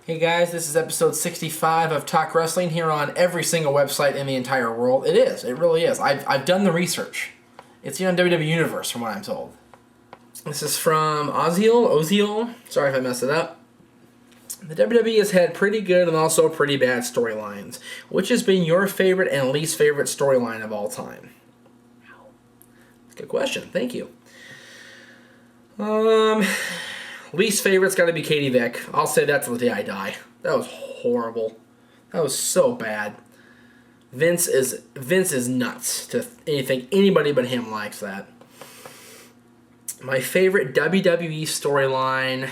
Hey guys, this is episode 65 of Talk Wrestling here on every single website in the entire world. It is. It really is. I've done the research. It's here on WWE Universe from what I'm told. This is from Oziel. Sorry if I messed it up. The WWE has had pretty good and also pretty bad storylines. Which has been your favorite and least favorite storyline of all time? Good question. Thank you. Least favorite's got to be Katie Vick. I'll say that till the day I die. That was horrible. That was so bad. Vince is nuts to think anybody but him likes that. My favorite WWE storyline.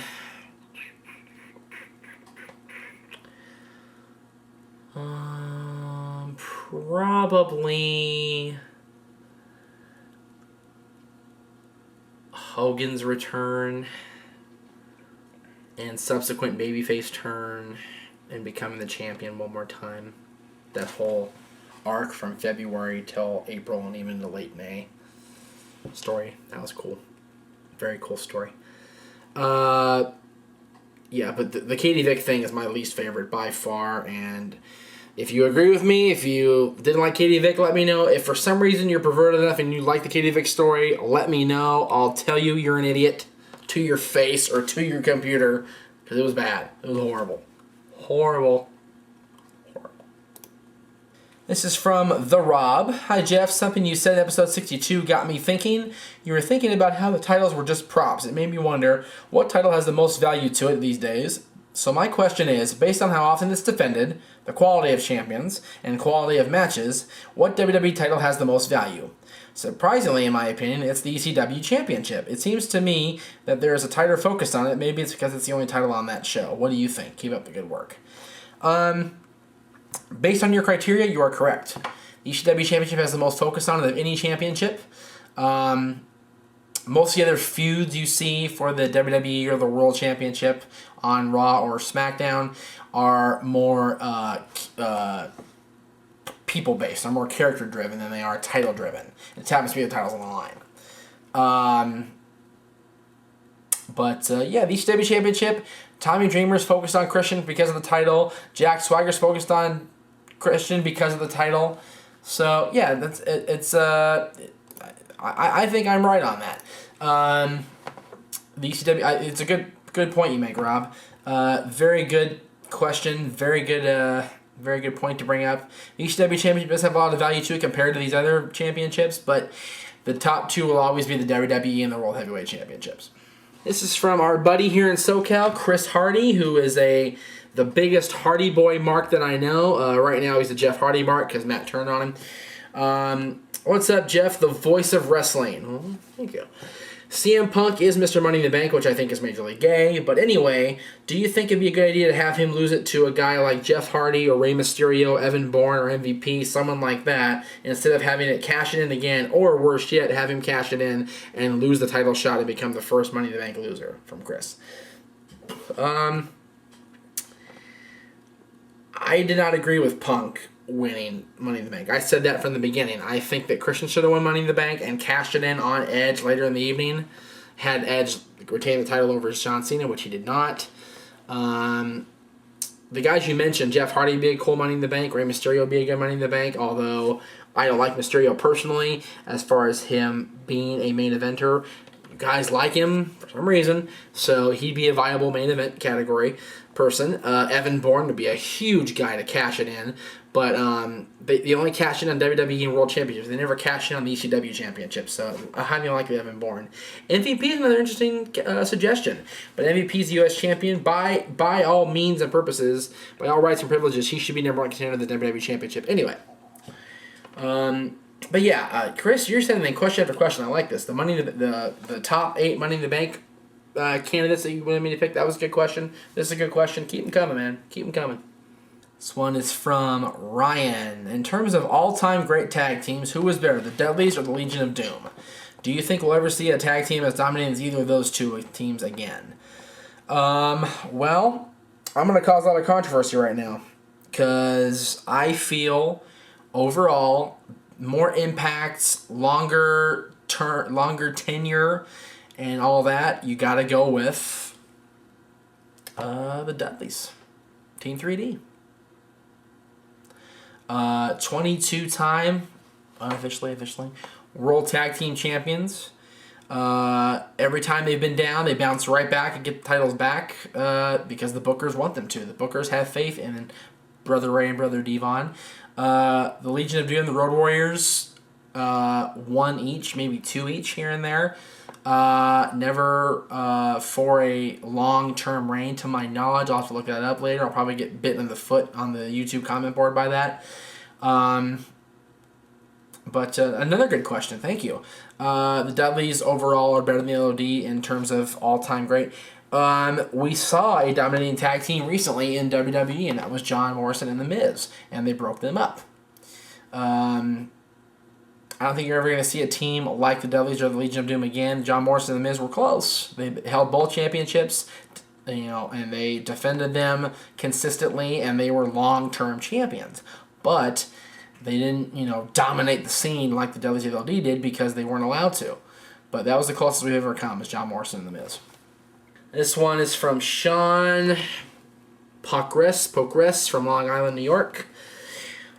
Probably Hogan's return and subsequent babyface turn and becoming the champion one more time. That whole arc from February till April and even to late May story. That was cool. Very cool story. Yeah, but the Katie Vick thing is my least favorite by far, and if you agree with me, if you didn't like Katie Vick, let me know. If for some reason you're perverted enough and you like the Katie Vick story, let me know. I'll tell you you're an idiot to your face or to your computer because it was bad. It was horrible. Horrible. This is from The Rob. Hi, Jeff. Something you said in episode 62 got me thinking. You were thinking about how the titles were just props. It made me wonder what title has the most value to it these days. So my question is, based on how often it's defended, the quality of champions, and quality of matches, what WWE title has the most value? Surprisingly, in my opinion, it's the ECW Championship. It seems to me that there is a tighter focus on it. Maybe it's because it's the only title on that show. What do you think? Keep up the good work. Based on your criteria, you are correct. The ECW Championship has the most focus on it of any championship. Most of the other feuds you see for the WWE or the World Championship on Raw or SmackDown are more people-based. They're more character-driven than they are title-driven. It happens to be the titles on the line. Yeah, the ECW Championship, Tommy Dreamer's focused on Christian because of the title. Jack Swagger's focused on Christian because of the title. So, yeah, I think I'm right on that. The ECW, it's a good point you make, Rob. Very good question. Very good point to bring up. The ECW Championship does have a lot of value to it compared to these other championships, but the top two will always be the WWE and the World Heavyweight Championships. This is from our buddy here in SoCal, Chris Hardy, who is the biggest Hardy Boy mark that I know. Right now he's a Jeff Hardy mark because Matt turned on him. What's up, Jeff? The voice of wrestling. Well, thank you. CM Punk is Mr. Money in the Bank, which I think is majorly gay. But anyway, do you think it'd be a good idea to have him lose it to a guy like Jeff Hardy or Rey Mysterio, Evan Bourne, or MVP, someone like that, instead of having it cash it in again, or worse yet, have him cash it in and lose the title shot and become the first Money in the Bank loser? From Chris. I did not agree with Punk winning Money in the Bank. I said that from the beginning. I think that Christian should have won Money in the Bank and cashed it in on Edge later in the evening. Had Edge retain the title over John Cena, which he did not. The guys you mentioned, Jeff Hardy would be a cool Money in the Bank. Rey Mysterio would be a good Money in the Bank, although I don't like Mysterio personally as far as him being a main eventer. You guys like him for some reason, so he'd be a viable main event category person. Evan Bourne would be a huge guy to cash it in, but they only cash in on WWE and World Championships. They never cash in on the ECW Championship, so I highly like the Evan Bourne. MVP is another interesting suggestion, but MVP's the U.S. champion. By all means and purposes, by all rights and privileges, he should be number one contender of the WWE Championship. Anyway, but yeah, Chris, you're sending question after question. I like this. The top 8 Money in the Bank candidates that you wanted me to pick. That was a good question. This is a good question. Keep them coming, man. Keep them coming. This one is from Ryan. In terms of all-time great tag teams, who was better, the Dudleys or the Legion of Doom? Do you think we'll ever see a tag team as dominating as either of those two teams again? Well, I'm going to cause a lot of controversy right now because I feel overall more impacts, longer tenure, and all that. You got to go with the Dudleys. Team 3D. 22-time, officially, World Tag Team Champions. Every time they've been down, they bounce right back and get the titles back because the bookers want them to. The bookers have faith in Brother Ray and Brother Devon. The Legion of Doom, the Road Warriors, one each, maybe two each here and there. Never for a long-term reign, to my knowledge. I'll have to look that up later. I'll probably get bitten in the foot on the YouTube comment board by that. But another good question. Thank you. The Dudleys overall are better than the LOD in terms of all-time great. We saw a dominating tag team recently in WWE, and that was John Morrison and The Miz, and they broke them up. I don't think you're ever going to see a team like the Dudleys or the Legion of Doom again. John Morrison and The Miz were close. They held both championships, and they defended them consistently, and they were long-term champions. But they didn't, dominate the scene like the Dudleys and the LD did because they weren't allowed to. But that was the closest we've ever come, is John Morrison and The Miz. This one is from Sean Pokres from Long Island, New York.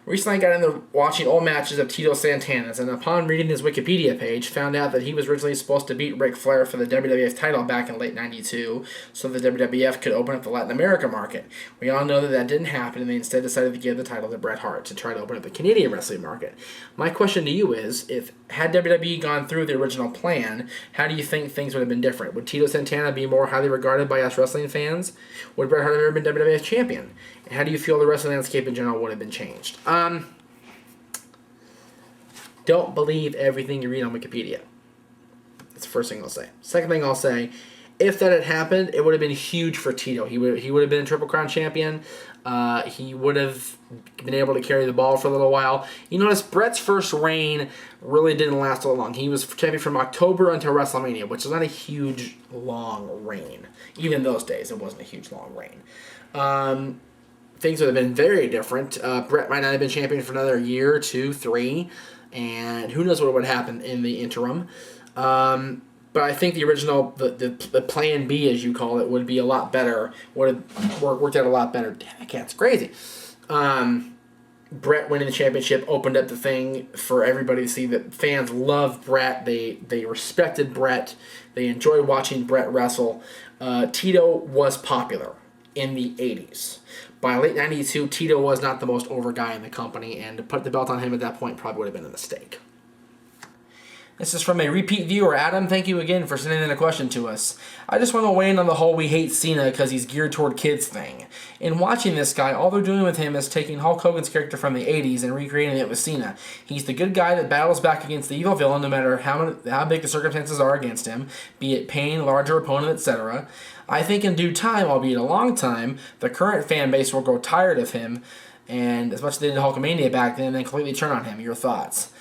Recently I got into watching old matches of Tito Santana's, and upon reading his Wikipedia page, found out that he was originally supposed to beat Ric Flair for the WWF title back in late '92, so the WWF could open up the Latin America market. We all know that that didn't happen, and they instead decided to give the title to Bret Hart to try to open up the Canadian wrestling market. My question to you is, had WWE gone through the original plan, how do you think things would have been different? Would Tito Santana be more highly regarded by us wrestling fans? Would Bret Hart have ever been WWF champion? And how do you feel the wrestling landscape in general would have been changed? Don't believe everything you read on Wikipedia. That's the first thing I'll say. Second thing I'll say, if that had happened, it would have been huge for Tito. He would have been a Triple Crown champion. He would have been able to carry the ball for a little while. You notice Bret's first reign really didn't last so long. He was champion from October until WrestleMania, which is not a huge, long reign. Even in those days, it wasn't a huge, long reign. Things would have been very different. Bret might not have been champion for another year, 2, 3, and who knows what would happen in the interim. But I think the original, the plan B, as you call it, would be a lot better. Would have worked out a lot better. Damn, that cat's crazy. Bret winning the championship opened up the thing for everybody to see that fans loved Bret. They respected Bret. They enjoyed watching Bret wrestle. Tito was popular in the 80s. By late 92, Tito was not the most over guy in the company, and to put the belt on him at that point probably would have been a mistake. This is from a repeat viewer, Adam. Thank you again for sending in a question to us. I just want to weigh in on the whole we hate Cena because he's geared toward kids thing. In watching this guy, all they're doing with him is taking Hulk Hogan's character from the 80s and recreating it with Cena. He's the good guy that battles back against the evil villain no matter how big the circumstances are against him, be it pain, larger opponent, etc. I think in due time, albeit a long time, the current fan base will grow tired of him, and as much as they did Hulkamania back then, completely turn on him. Your thoughts?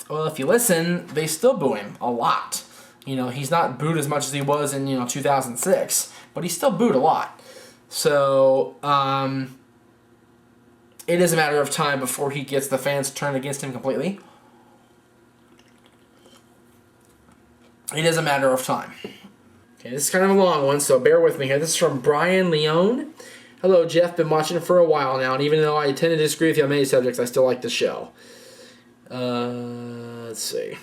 Well, if you listen, they still boo him a lot. He's not booed as much as he was in, 2006, but he's still booed a lot. So, it is a matter of time before he gets the fans turned against him completely. It is a matter of time. Okay, this is kind of a long one, so bear with me here. This is from Brian Leone. Hello, Jeff. Been watching for a while now, and even though I tend to disagree with you on many subjects, I still like the show. Let's see.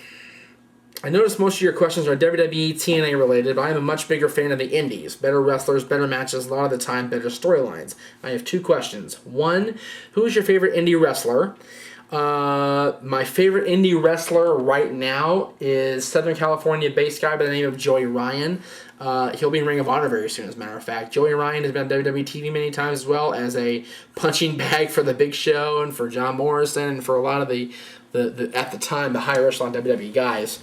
I noticed most of your questions are WWE, TNA related, but I am a much bigger fan of the indies. Better wrestlers, better matches, a lot of the time, better storylines. I have 2 questions. 1, who is your favorite indie wrestler? My favorite indie wrestler right now is Southern California-based guy by the name of Joey Ryan. He'll be in Ring of Honor very soon, as a matter of fact. Joey Ryan has been on WWE TV many times as well as a punching bag for The Big Show and for John Morrison and for a lot of the at the time, the higher echelon WWE guys.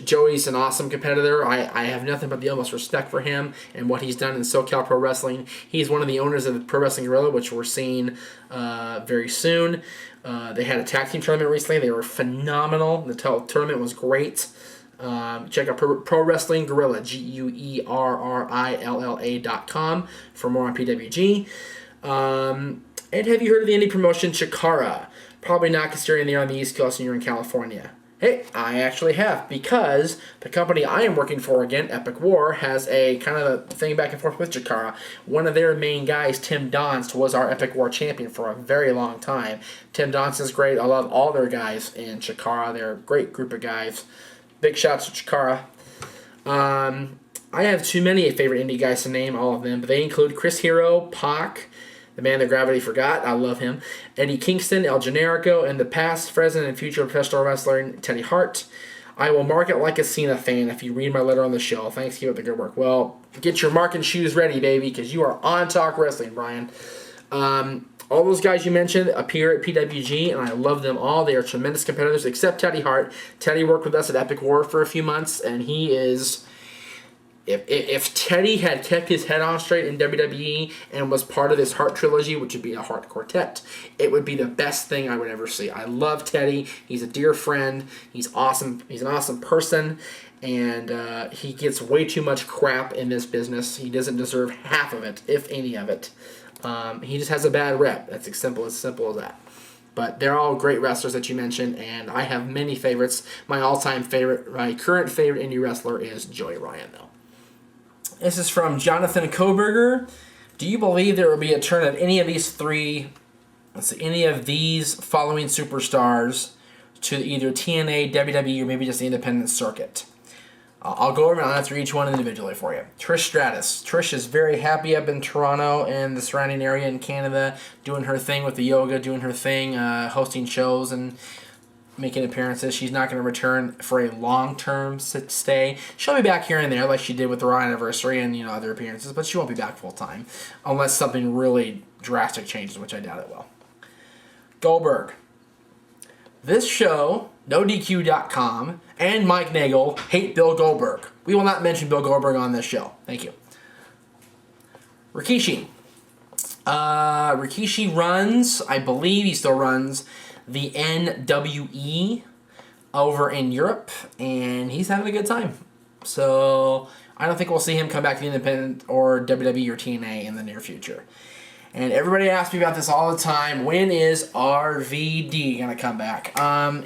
Joey's an awesome competitor. I have nothing but the utmost respect for him and what he's done in SoCal Pro Wrestling. He's one of the owners of the Pro Wrestling Guerrilla, which we're seeing very soon. They had a tag team tournament recently. They were phenomenal. The tournament was great. Check out Pro Wrestling Guerrilla, GUERRILLA.com for more on PWG. And have you heard of the indie promotion Chikara? Probably not, considering they're on the East Coast and you're in California. Hey, I actually have, because the company I am working for again, Epic War, has a kind of a thing back and forth with Chikara. One of their main guys, Tim Donst, was our Epic War champion for a very long time. Tim Donst is great. I love all their guys in Chikara. They're a great group of guys. Big shots to Chikara. I have too many favorite indie guys to name all of them, but they include Chris Hero, Pac, the man that gravity forgot, I love him, Eddie Kingston, El Generico, and the past, present, and future professional wrestler Teddy Hart. I will mark it like a Cena fan if you read my letter on the show. Thanks, keep up the good work. Well, get your marking shoes ready, baby, because you are on Talk Wrestling, Brian. All those guys you mentioned appear at PWG, and I love them all. They are tremendous competitors, except Teddy Hart. Teddy worked with us at Epic War for a few months, and he is... If Teddy had kept his head on straight in WWE and was part of this Hart trilogy, which would be a Hart quartet, it would be the best thing I would ever see. I love Teddy. He's a dear friend. He's awesome. He's an awesome person, and he gets way too much crap in this business. He doesn't deserve half of it, if any of it. He just has a bad rep. That's as simple as that. But they're all great wrestlers that you mentioned, and I have many favorites. My current favorite indie wrestler is Joey Ryan, though. This is from Jonathan Koberger. Do you believe there will be a turn of any of these following superstars to either TNA, WWE, or maybe just the independent circuit? I'll go over and I'll answer each one individually for you. Trish Stratus. Trish is very happy up in Toronto and the surrounding area in Canada, doing her thing with the yoga, doing her thing, hosting shows and making appearances. She's not going to return for a long-term stay. She'll be back here and there like she did with the Raw Anniversary and other appearances, but she won't be back full-time unless something really drastic changes, which I doubt it will. Goldberg. This show, NoDQ.com, and Mike Nagel hate Bill Goldberg. We will not mention Bill Goldberg on this show. Thank you. Rikishi. Rikishi runs, I believe he still runs, the NWE over in Europe, and he's having a good time. So I don't think we'll see him come back to the independent or WWE or TNA in the near future. And everybody asks me about this all the time. When is RVD going to come back?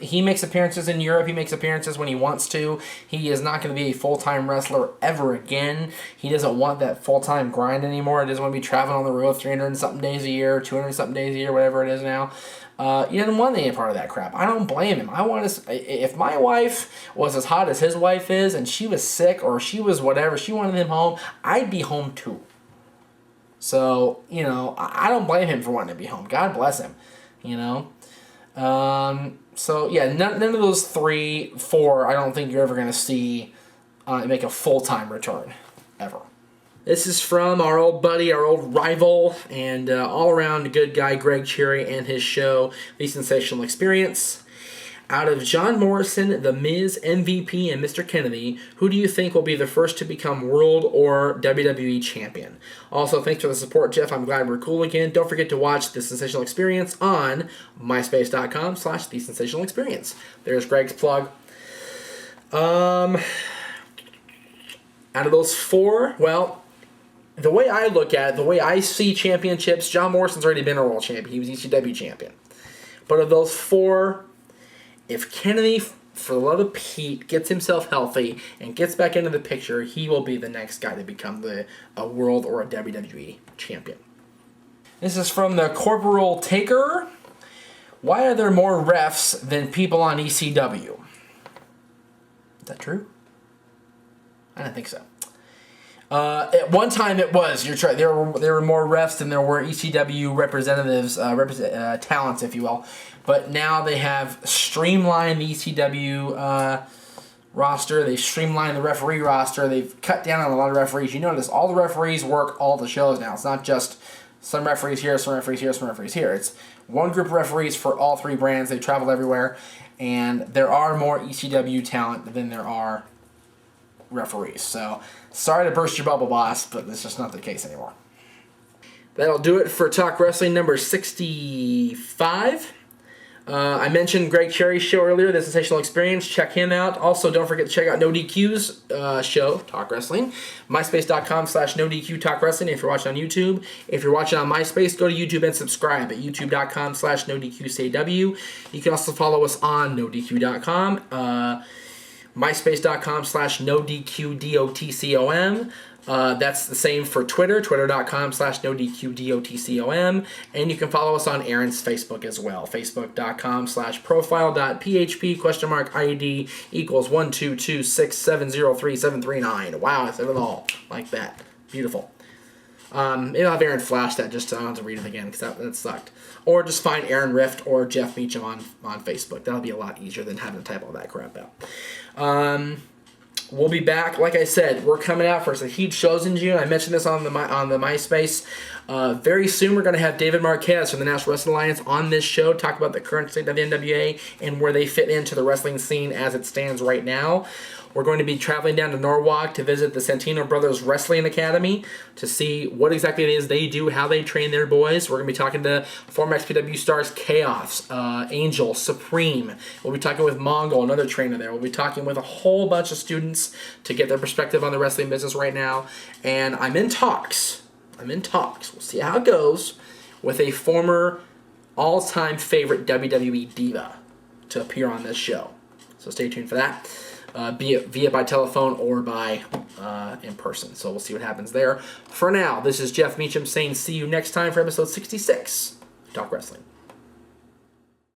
He makes appearances in Europe. He makes appearances when he wants to. He is not going to be a full-time wrestler ever again. He doesn't want that full-time grind anymore. He doesn't want to be traveling on the road 300-something days a year, 200-something days a year, whatever it is now. He doesn't want any part of that crap. I don't blame him. If my wife was as hot as his wife is and she was sick or she was whatever, she wanted him home, I'd be home too. So, I don't blame him for wanting to be home. God bless him, So, yeah, none of those 4, I don't think you're ever going to see make a full-time return, ever. This is from our old buddy, our old rival, and all-around good guy, Greg Cherry, and his show, The Sensational Experience. Out of John Morrison, The Miz, MVP, and Mr. Kennedy, who do you think will be the first to become World or WWE Champion? Also, thanks for the support, Jeff. I'm glad we're cool again. Don't forget to watch The Sensational Experience on myspace.com/The Sensational Experience. There's Greg's plug. Out of those 4, well, the way I look at it, the way I see championships, John Morrison's already been a world champion. He was ECW champion. But of those 4... if Kennedy, for the love of Pete, gets himself healthy and gets back into the picture, he will be the next guy to become a World or a WWE Champion. This is from the Corporal Taker. Why are there more refs than people on ECW? Is that true? I don't think so. At one time it was. There were more refs than there were ECW representatives, talents, if you will. But now they have streamlined the ECW roster. They've streamlined the referee roster. They've cut down on a lot of referees. You notice all the referees work all the shows now. It's not just some referees here, some referees here, some referees here. It's one group of referees for all 3 brands. They travel everywhere. And there are more ECW talent than there are referees. So, sorry to burst your bubble, boss, but that's just not the case anymore. That'll do it for Talk Wrestling number 65. I mentioned Greg Cherry's show earlier, The Sensational Experience. Check him out. Also, don't forget to check out No DQ's show, Talk Wrestling. MySpace.com/No DQ Talk Wrestling if you're watching on YouTube. If you're watching on MySpace, go to YouTube and subscribe at YouTube.com/No DQCW. You can also follow us on NoDQ.com. MySpace.com/No DQDOTCOM. That's the same for Twitter, twitter.com/No DQDOTCOM. And you can follow us on Aaron's Facebook as well, facebook.com/profile.php?ID equals 12267037339. Wow, I said it all like that. Beautiful. Maybe I'll have Aaron flash that just so I don't have to read it again because that sucked. Or just find Aaron Rift or Jeff Meacham on Facebook. That'll be a lot easier than having to type all that crap out. We'll be back. Like I said, we're coming out for some huge shows in June. I mentioned this on the MySpace. Very soon, we're going to have David Marquez from the National Wrestling Alliance on this show, talk about the current state of the NWA and where they fit into the wrestling scene as it stands right now. We're going to be traveling down to Norwalk to visit the Santino Brothers Wrestling Academy to see what exactly it is they do, how they train their boys. We're going to be talking to former XPW stars Chaos, Angel, Supreme. We'll be talking with Mongol, another trainer there. We'll be talking with a whole bunch of students to get their perspective on the wrestling business right now. And I'm in talks. We'll see how it goes with a former all-time favorite WWE diva to appear on this show. So stay tuned for that. Be it via by telephone or by in person. So we'll see what happens there. For now, this is Jeff Meacham saying see you next time for episode 66 Talk Wrestling.